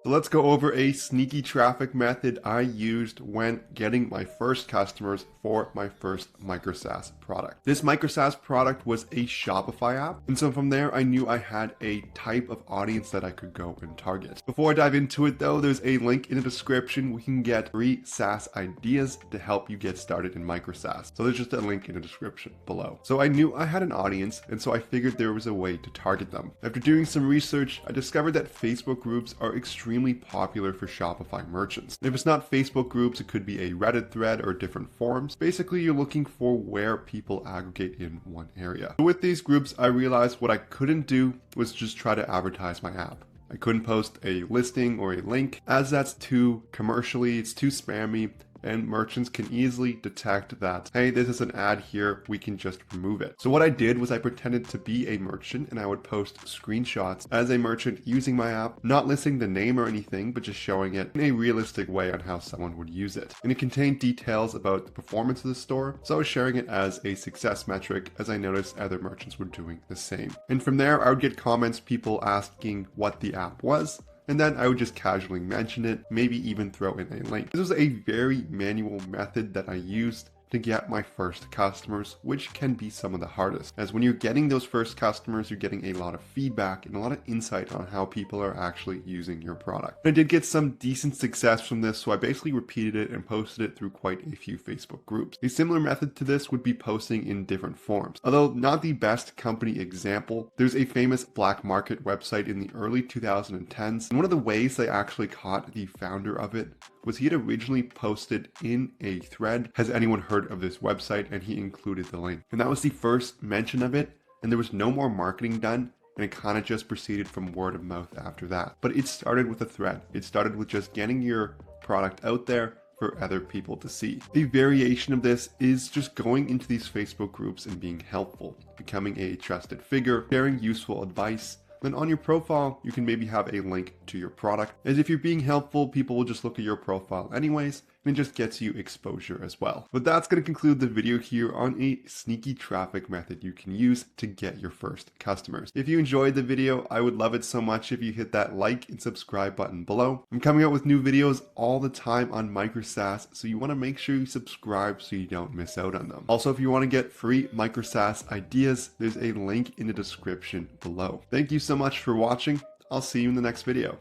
So let's go over a sneaky traffic method I used when getting my first customers for my first micro SaaS product. This micro SaaS product was a Shopify app, and so from there I knew I had a type of audience that I could go and target. Before I dive into it though, there's a link in the description where you can get free SaaS ideas to help you get started in micro SaaS. So there's just a link in the description below. So I knew I had an audience, and so I figured there was a way to target them. After doing some research, I discovered that Facebook groups are extremely popular for Shopify merchants. If it's not Facebook groups, it could be a Reddit thread or different forums. Basically, you're looking for where people aggregate in one area. So with these groups, I realized what I couldn't do was just try to advertise my app. I couldn't post a listing or a link, as that's too commercially, it's too spammy, and merchants can easily detect that, hey, this is an ad here, we can just remove it. So what I did was I pretended to be a merchant, and I would post screenshots as a merchant using my app, not listing the name or anything, but just showing it in a realistic way on how someone would use it. And it contained details about the performance of the store, so I was sharing it as a success metric, as I noticed other merchants were doing the same. And from there, I would get comments, people asking what the app was, and then I would just casually mention it, maybe even throw in a link. This was a very manual method that I used to get my first customers, which can be some of the hardest. As when you're getting those first customers, you're getting a lot of feedback and a lot of insight on how people are actually using your product. I did get some decent success from this, so I basically repeated it and posted it through quite a few Facebook groups. A similar method to this would be posting in different forums. Although not the best company example, there's a famous black market website in the early 2010s, and one of the ways they actually caught the founder of it was he had originally posted in a thread, has anyone heard of this website, and he included the link. And that was the first mention of it, and there was no more marketing done, and it kind of just proceeded from word of mouth after that. But it started with a thread. It started with just getting your product out there for other people to see. A variation of this is just going into these Facebook groups and being helpful, becoming a trusted figure, sharing useful advice. Then on your profile, you can maybe have a link to your product, as if you're being helpful, people will just look at your profile anyways, and it just gets you exposure as well. But that's going to conclude the video here on a sneaky traffic method you can use to get your first customers. If you enjoyed the video, I would love it so much if you hit that like and subscribe button below. I'm coming out with new videos all the time on micro SaaS, so you want to make sure you subscribe so you don't miss out on them. Also, if you want to get free micro SaaS ideas, there's a link in the description below. Thank you so much for watching. I'll see you in the next video.